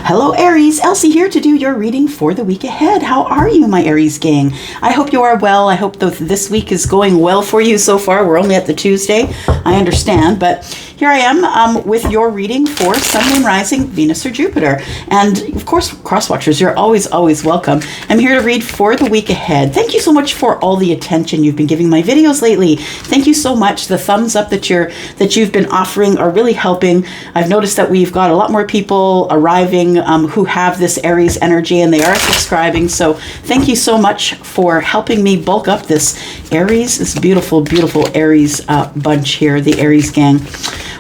Hello Aries, Elsie here to do your reading for the week ahead. How are you, my Aries gang? I hope you are well. I hope this week is going well for you so far. We're only at the Tuesday, I understand, but here I am with your reading for Sun, Moon, Rising, Venus, or Jupiter. And of course, cross-watchers, you're always welcome. I'm here to read for the week ahead. Thank you so much for all the attention you've been giving my videos lately. Thank you so much. The thumbs up that you've been offering are really helping. I've noticed that we've got a lot more people arriving who have this Aries energy, and they are subscribing. So thank you so much for helping me bulk up this Aries, this beautiful, beautiful Aries bunch here, the Aries gang.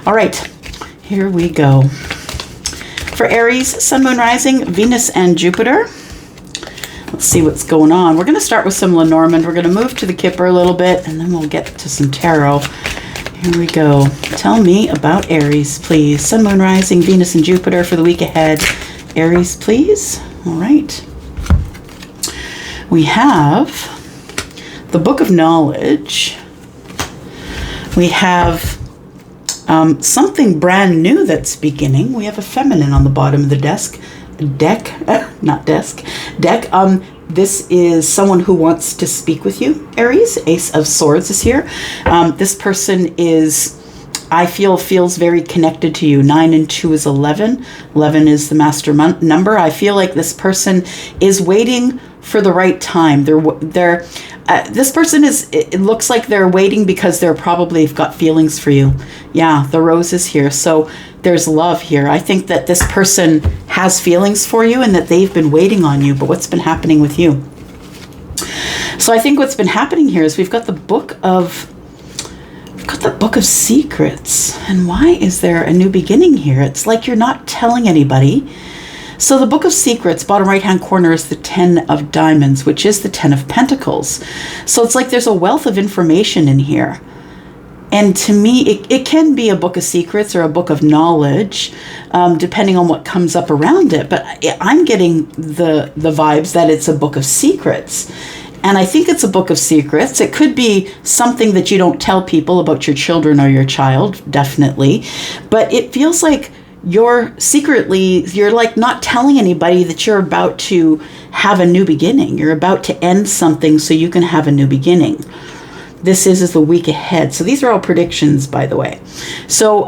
All right, here we go. For Aries, Sun, Moon, Rising, Venus, and Jupiter. Let's see what's going on. We're going to start with some Lenormand. We're going to move to the Kipper a little bit, and then we'll get to some tarot. Here we go. Tell me about Aries, please. Sun, Moon, Rising, Venus, and Jupiter for the week ahead. Aries, please. All right. We have the Book of Knowledge. We have something brand new that's beginning. We have a feminine on the bottom of the deck. This is someone who wants to speak with you, Aries. Ace of Swords is here. This person is, I feel, feels very connected to you. 9 and 2 is 11. 11 is the master number. I feel like this person is waiting for the right time. This person is, it looks like they're waiting because they're probably got feelings for you. Yeah, the rose is here. So there's love here. I think that this person has feelings for you and that they've been waiting on you, but what's been happening with you? So I think what's been happening here is we've got the Book of Secrets. And why is there a new beginning here? It's like you're not telling anybody. So the Book of Secrets, bottom right-hand corner, is the 10 of Diamonds, which is the 10 of Pentacles. So it's like there's a wealth of information in here. And to me, it can be a book of secrets or a book of knowledge, depending on what comes up around it. But I'm getting the vibes that it's a book of secrets. And I think it's a book of secrets. It could be something that you don't tell people about your children or your child, definitely. But it feels like you're like not telling anybody that you're about to have a new beginning. You're about to end something so you can have a new beginning. This is the week ahead. So these are all predictions, by the way. So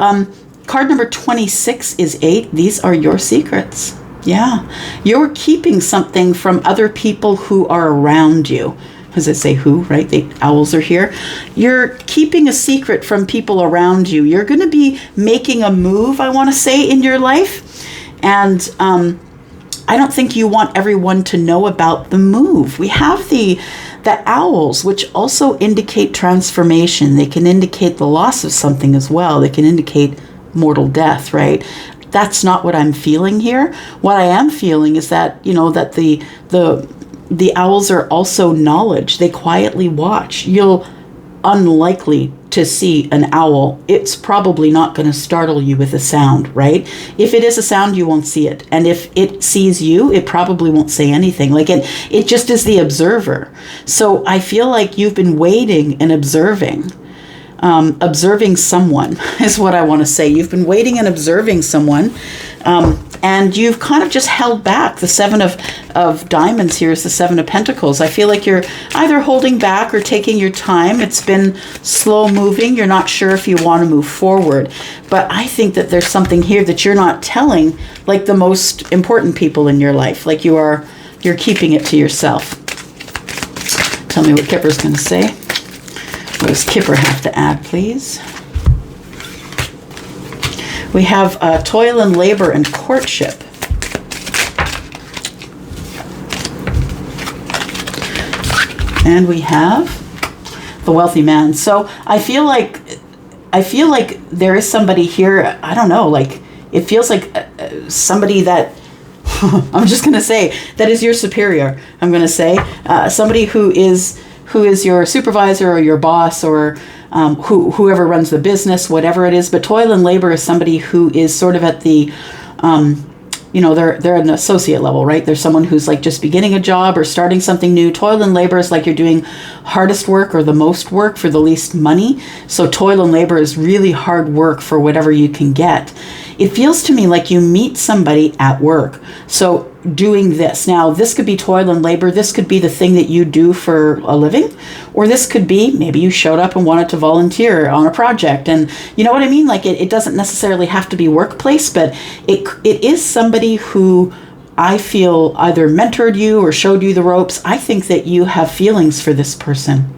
card number 26 is 8. These are your secrets. Yeah. You're keeping something from other people who are around you. Does it say who, right? The owls are here. You're keeping a secret from people around you. You're going to be making a move, I want to say, in your life. And I don't think you want everyone to know about the move. We have the owls, which also indicate transformation. They can indicate the loss of something as well. They can indicate mortal death, right? That's not what I'm feeling here. What I am feeling is that, that the owls are also knowledge. They quietly watch. You'll unlikely to see an owl. It's probably not going to startle you with a sound, right? If it is a sound, you won't see it. And if it sees you, it probably won't say anything. Like it just is the observer. So I feel like you've been waiting and observing. Observing someone is what I want to say. You've been waiting and observing someone. And you've kind of just held back. The 7 of Diamonds here is the 7 of Pentacles. I feel like you're either holding back or taking your time. It's been slow moving. You're not sure if you want to move forward. But I think that there's something here that you're not telling, like the most important people in your life. Like you're keeping it to yourself. Tell me what Kipper's going to say. What does Kipper have to add, please? We have toil and labor and courtship. And we have the wealthy man. So I feel like there is somebody here, I don't know, like it feels like somebody that, I'm just going to say, that is your superior. I'm going to say somebody who is your supervisor or your boss or whoever runs the business, whatever it is. But toil and labor is somebody who is sort of at the, they're at an associate level, right? There's someone who's like just beginning a job or starting something new. Toil and labor is like you're doing hardest work or the most work for the least money. So toil and labor is really hard work for whatever you can get. It feels to me like you meet somebody at work. So doing this. Now, this could be toil and labor. This could be the thing that you do for a living. Or this could be, maybe you showed up and wanted to volunteer on a project. And you know what I mean? Like it doesn't necessarily have to be workplace, but it is somebody who I feel either mentored you or showed you the ropes. I think that you have feelings for this person.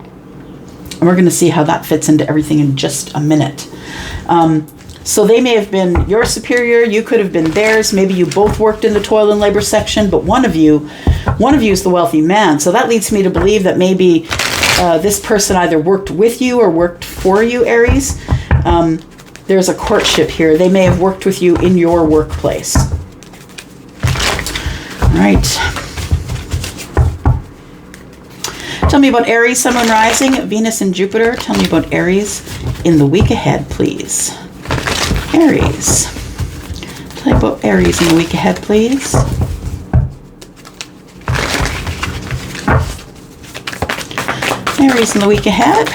And we're going to see how that fits into everything in just a minute. So they may have been your superior. You could have been theirs. Maybe you both worked in the toil and labor section, but one of you is the wealthy man. So that leads me to believe that maybe this person either worked with you or worked for you, Aries. There's a courtship here. They may have worked with you in your workplace. All right. Tell me about Aries, Sun, Moon, Rising, Venus, and Jupiter. Tell me about Aries in the week ahead, please. Aries. Tell me about Aries in the week ahead, please. Aries in the week ahead.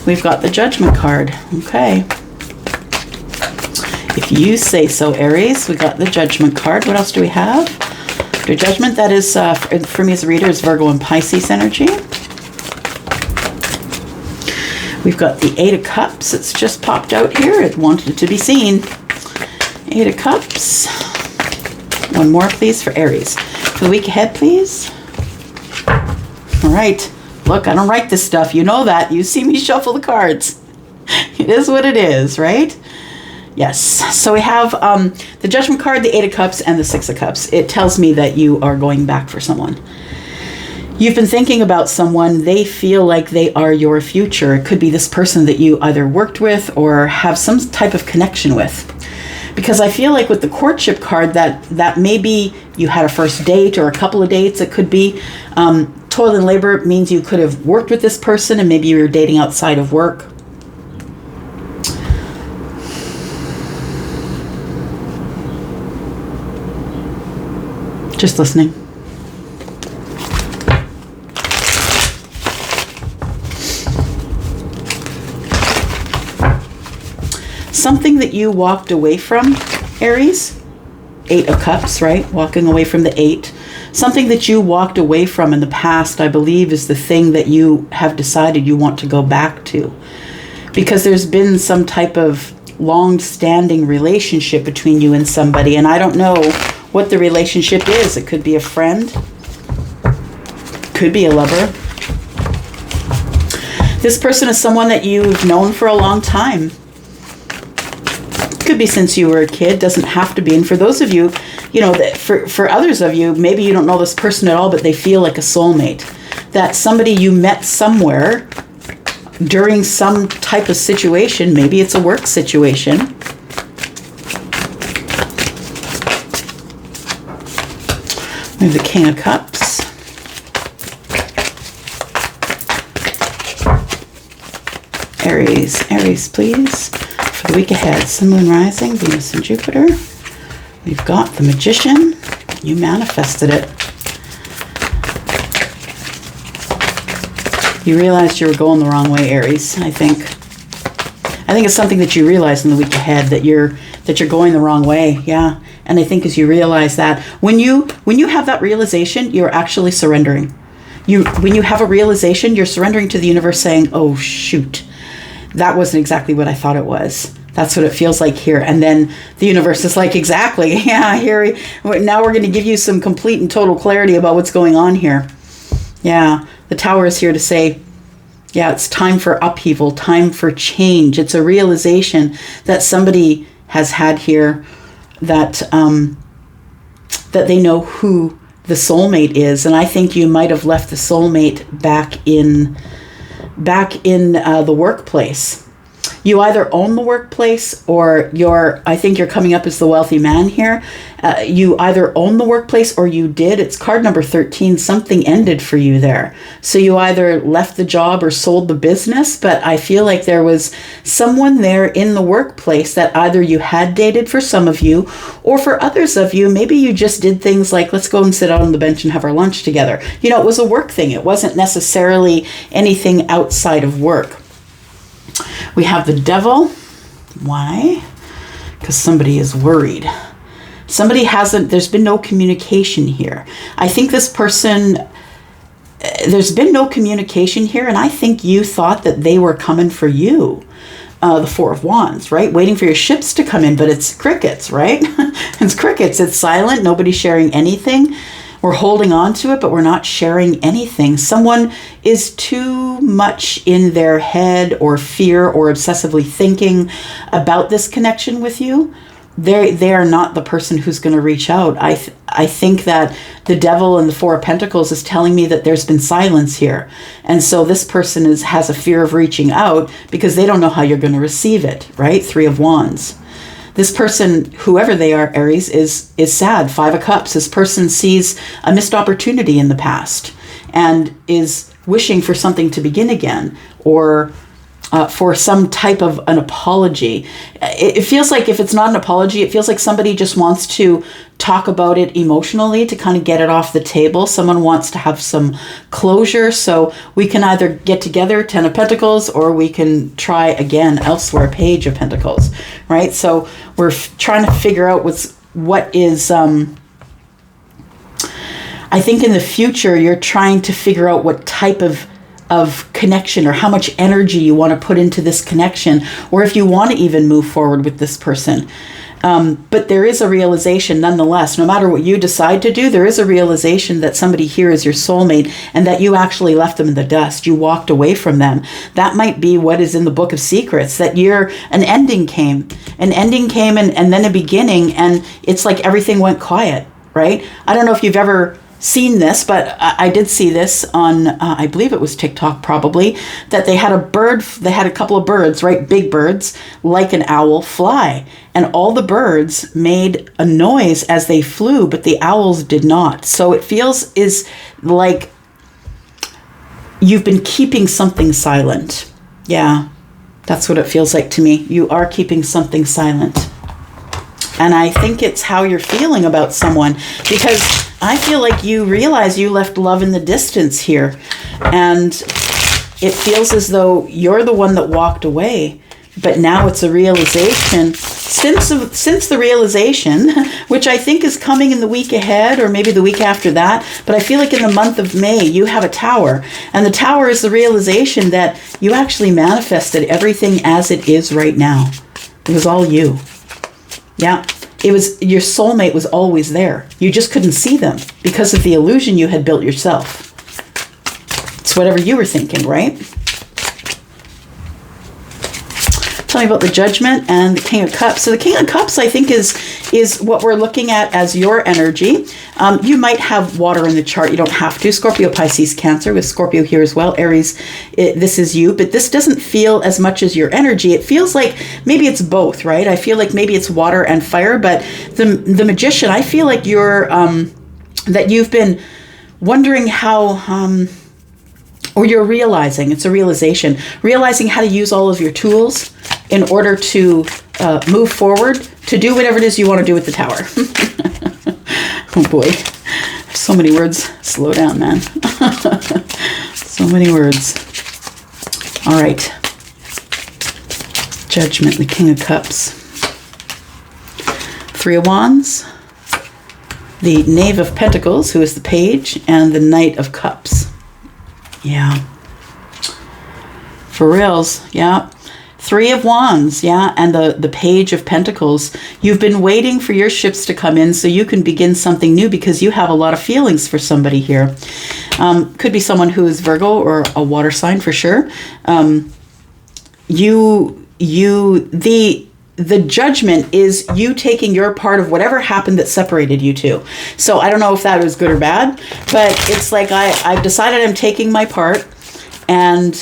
We've got the Judgment card. Okay. If you say so, Aries, we got the Judgment card. What else do we have? The Judgment, that is, for me as a reader, is Virgo and Pisces energy. We've got the Eight of Cups. It's just popped out here. It wanted to be seen. Eight of Cups. One more, please, for Aries. For the week ahead, please. All right. Look, I don't write this stuff. You know that. You see me shuffle the cards. It is what it is, right? Yes. So we have the Judgment card, the Eight of Cups, and the Six of Cups. It tells me that you are going back for someone. You've been thinking about someone. They feel like they are your future. It could be this person that you either worked with or have some type of connection with. Because I feel like with the courtship card that maybe you had a first date or a couple of dates. It could be toil and labor means you could have worked with this person and maybe you were dating outside of work. Just listening. Something that you walked away from, Aries. Eight of Cups, right? Walking away from the Eight. Something that you walked away from in the past, I believe, is the thing that you have decided you want to go back to. Because there's been some type of long-standing relationship between you and somebody, and I don't know what the relationship is. It could be a friend. Could be a lover. This person is someone that you've known for a long time. Could be since you were a kid, doesn't have to be. And for those of you, you know, that for others of you, maybe you don't know this person at all, but they feel like a soulmate. That somebody you met somewhere during some type of situation, maybe it's a work situation. We have the King of Cups. Aries, please. For the week ahead, Sun, Moon, Rising, Venus, and Jupiter. We've got the Magician. You manifested it. You realized you were going the wrong way, Aries, I think. I think it's something that you realize in the week ahead, that you're going the wrong way. Yeah. And I think as you realize that, when you have that realization, you're actually surrendering. When you have a realization, you're surrendering to the universe, saying, oh, shoot, that wasn't exactly what I thought it was. That's what it feels like here. And then the universe is like, exactly. Yeah, here, now we're going to give you some complete and total clarity about what's going on here. Yeah, the Tower is here to say, yeah, it's time for upheaval, time for change. It's a realization that somebody has had here, that that they know who the soulmate is. And I think you might have left the soulmate back in the workplace. You either own the workplace or I think you're coming up as the wealthy man here. You either own the workplace or you did. It's card number 13. Something ended for you there. So you either left the job or sold the business, but I feel like there was someone there in the workplace that either you had dated for some of you, or for others of you, maybe you just did things like, let's go and sit out on the bench and have our lunch together. You know, it was a work thing. It wasn't necessarily anything outside of work. We have the Devil. Why? because somebody is worried. Somebody hasn't, there's been no communication here. I think this person, there's been no communication here, and I think you thought that they were coming for you. The Four of Wands, right? Waiting for your ships to come in, but it's crickets, right? It's crickets. It's silent. Nobody's sharing anything. We're holding on to it, but we're not sharing anything. Someone is too much in their head or fear or obsessively thinking about this connection with you. They are not the person who's going to reach out. I think that the Devil and the Four of Pentacles is telling me that there's been silence here. And so this person has a fear of reaching out because they don't know how you're going to receive it, right? Three of Wands. This person, whoever they are, Aries, is sad. Five of Cups. This person sees a missed opportunity in the past and is wishing for something to begin again, or for some type of an apology. It feels like, if it's not an apology, it feels like somebody just wants to talk about it emotionally to kind of get it off the table. Someone wants to have some closure. So we can either get together, Ten of Pentacles, or we can try again elsewhere, Page of Pentacles, right? So we're trying to figure out what is, I think in the future, you're trying to figure out what type of connection, or how much energy you want to put into this connection, or if you want to even move forward with this person. But there is a realization nonetheless, no matter what you decide to do, there is a realization that somebody here is your soulmate and that you actually left them in the dust. You walked away from them. That might be what is in the Book of Secrets, that an ending came and then a beginning, and it's like everything went quiet, right? I don't know if you've ever seen this, but I did see this on, I believe it was TikTok probably, that they had a couple of birds, right? Big birds, like an owl, fly. And all the birds made a noise as they flew, but the owls did not. So it is like you've been keeping something silent. Yeah, that's what it feels like to me. You are keeping something silent. And I think it's how you're feeling about someone, because I feel like you realize you left love in the distance here. And it feels as though you're the one that walked away. But now it's a realization. Since the realization, which I think is coming in the week ahead, or maybe the week after that, but I feel like in the month of May, you have a tower. And the tower is the realization that you actually manifested everything as it is right now. It was all you. Yeah, it was, your soulmate was always there. You just couldn't see them because of the illusion you had built yourself. It's whatever you were thinking, right? Tell me about the Judgment and the King of Cups. So the King of Cups, I think, is what we're looking at as your energy. You might have water in the chart. You don't have to. Scorpio, Pisces, Cancer, with Scorpio here as well. Aries, this is you. But this doesn't feel as much as your energy. It feels like maybe it's both, right? I feel like maybe it's water and fire. But the Magician, I feel like that you've been wondering how... or you're realizing, it's a realization, realizing how to use all of your tools in order to move forward, to do whatever it is you want to do with the tower. Oh boy, so many words. Slow down, man. So many words. All right. Judgment, the King of Cups. Three of Wands. The Knave of Pentacles, who is the Page, and the Knight of Cups. Yeah. For reals, yeah. Three of Wands, yeah, and the Page of Pentacles. You've been waiting for your ships to come in so you can begin something new, because you have a lot of feelings for somebody here. Could be someone who is Virgo or a water sign for sure. The Judgment is you taking your part of whatever happened that separated you two. So I don't know if that was good or bad, but it's like I've decided I'm taking my part. And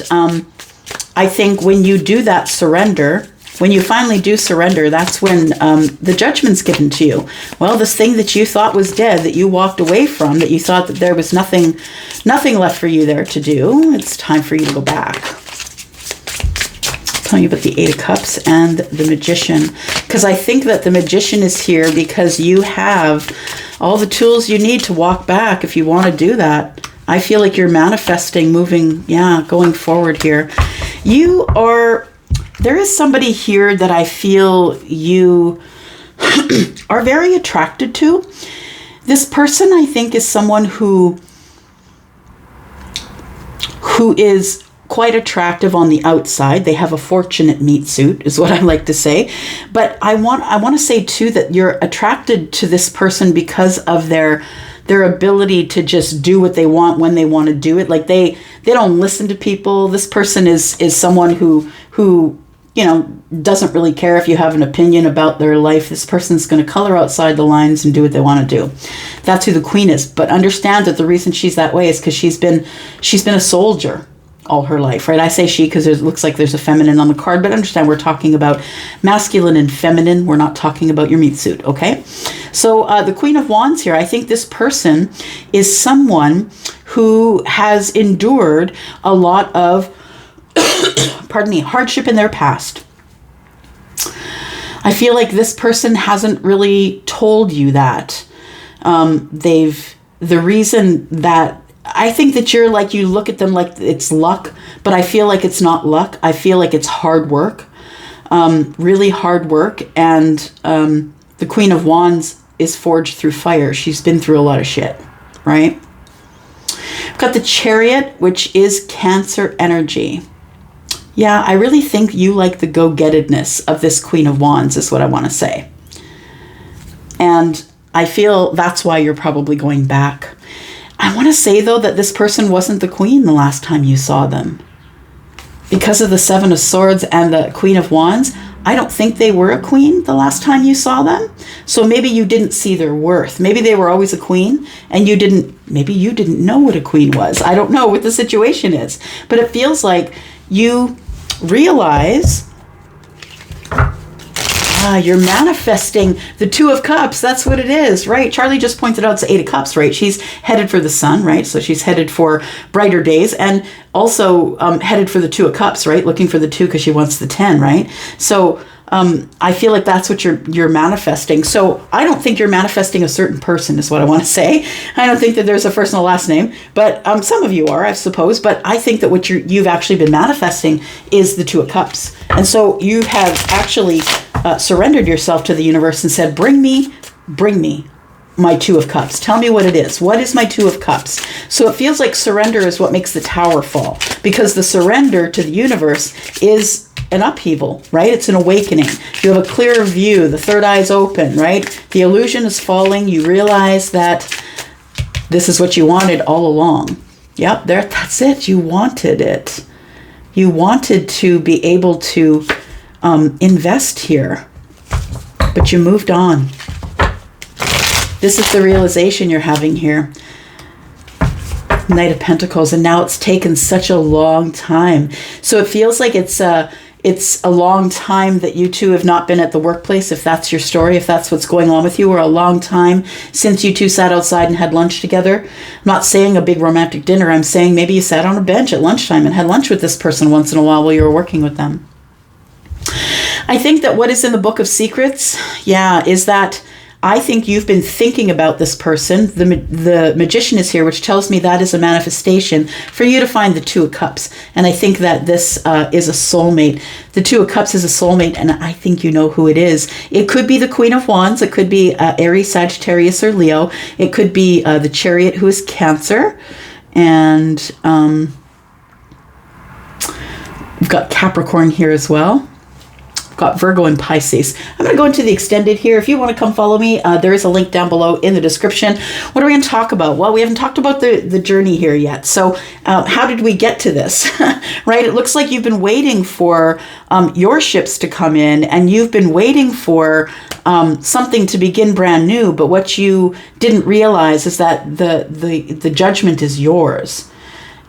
I think when you do that surrender, when you finally do surrender, that's when the Judgment's given to you. Well, this thing that you thought was dead, that you walked away from, that you thought that there was nothing left for you there to do, it's time for you to go back. Tell you about the Eight of Cups and the Magician, because I think that the Magician is here because you have all the tools you need to walk back if you want to do that. I feel like you're manifesting, moving, going forward here. There is somebody here that I feel are very attracted to. This person, I think, is someone who is quite attractive on the outside. They have a fortunate meat suit, is what I like to say. But I want to say too that you're attracted to this person because of their ability to just do what they want when they want to do it. Like they don't listen to people. This person is someone who doesn't really care if you have an opinion about their life. This person's going to color outside the lines and do what they want to do. That's who the Queen is. But understand that the reason she's that way is because she's been a soldier all her life, right? I say she because it looks like there's a feminine on the card, but understand we're talking about masculine and feminine. We're not talking about your meat suit, okay? So the Queen of Wands here, I think this person is someone who has endured a lot of, hardship in their past. I feel like this person hasn't really told you that. The reason that I think that you look at them like it's luck, but I feel like it's not luck. I feel like it's hard work, really hard work. And the Queen of Wands is forged through fire. She's been through a lot of shit, right? We've got the Chariot, which is Cancer energy. Yeah, I really think you like the go-gettedness of this Queen of Wands is what I want to say. And I feel that's why you're probably going back. I want to say, though, that this person wasn't the queen the last time you saw them. Because of the Seven of Swords and the Queen of Wands, I don't think they were a queen the last time you saw them. So maybe you didn't see their worth. Maybe they were always a queen and maybe you didn't know what a queen was. I don't know what the situation is. But it feels like you realize you're manifesting the Two of Cups. That's what it is, right? Charlie just pointed out it's the Eight of Cups, right? She's headed for the sun, right? So she's headed for brighter days and also headed for the Two of Cups, right? Looking for the 2 because she wants the 10, right? So I feel like that's what you're manifesting. So I don't think you're manifesting a certain person is what I want to say. I don't think that there's a first and a last name, but some of you are, I suppose. But I think that what you've actually been manifesting is the Two of Cups. And so you have actually surrendered yourself to the universe and said, bring me my Two of Cups. Tell me what it is. What is my Two of Cups? So it feels like surrender is what makes the tower fall, because the surrender to the universe is an upheaval, right? It's an awakening. You have a clearer view. The third eye is open, right? The illusion is falling. You realize that this is what you wanted all along. Yep, that's it. You wanted it. You wanted to be able to invest here, but you moved on. This is the realization you're having here. Knight of Pentacles, and now it's taken such a long time. So it feels like it's a long time that you two have not been at the workplace, if that's your story, if that's what's going on with you, or a long time since you two sat outside and had lunch together. I'm not saying a big romantic dinner. I'm saying maybe you sat on a bench at lunchtime and had lunch with this person once in a while you were working with them. I think that what is in the Book of Secrets, is that I think you've been thinking about this person. The Magician is here, which tells me that is a manifestation for you to find the Two of Cups. And I think that this is a soulmate. The Two of Cups is a soulmate, and I think you know who it is. It could be the Queen of Wands. It could be Aries, Sagittarius, or Leo. It could be the Chariot, who is Cancer. And we've got Capricorn here as well. Got Virgo and Pisces. I'm going to go into the extended here. If you want to come follow me, there is a link down below in the description. What are we going to talk about? Well, we haven't talked about the journey here yet. So how did we get to this? Right? It looks like you've been waiting for your ships to come in, and you've been waiting for something to begin brand new. But what you didn't realize is that the judgment is yours.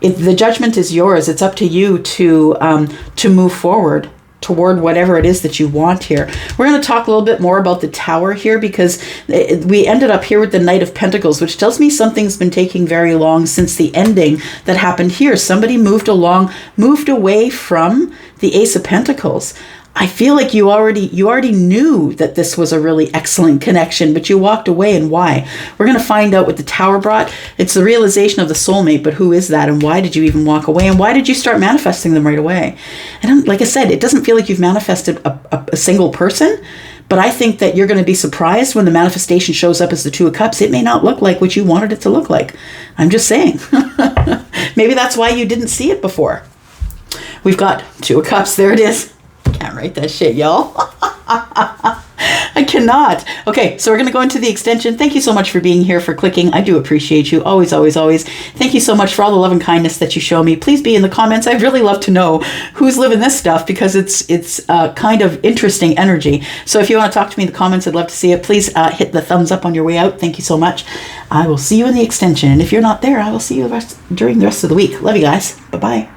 The judgment is yours. It's up to you to move forward toward whatever it is that you want here. We're going to talk a little bit more about the Tower here, because we ended up here with the Knight of Pentacles, which tells me something's been taking very long since the ending that happened here. Somebody moved away from the Ace of Pentacles. I feel like you already knew that this was a really excellent connection, but you walked away, and why? We're going to find out what the Tower brought. It's the realization of the soulmate, but who is that, and why did you even walk away, and why did you start manifesting them right away? And like I said, it doesn't feel like you've manifested a single person, But I think that you're going to be surprised when the manifestation shows up as the Two of Cups. It may not look like what you wanted it to look like. I'm just saying. Maybe that's why you didn't see it before. We've got Two of Cups. There it is. Can't write that shit, y'all. I cannot. Okay, so we're going to go into the extension. Thank you so much for being here, for clicking. I do appreciate you. Always, always, always. Thank you so much for all the love and kindness that you show me. Please be in the comments. I'd really love to know who's living this stuff, because it's kind of interesting energy. So if you want to talk to me in the comments, I'd love to see it. Please hit the thumbs up on your way out. Thank you so much. I will see you in the extension. And if you're not there, I will see you during the rest of the week. Love you guys. Bye-bye.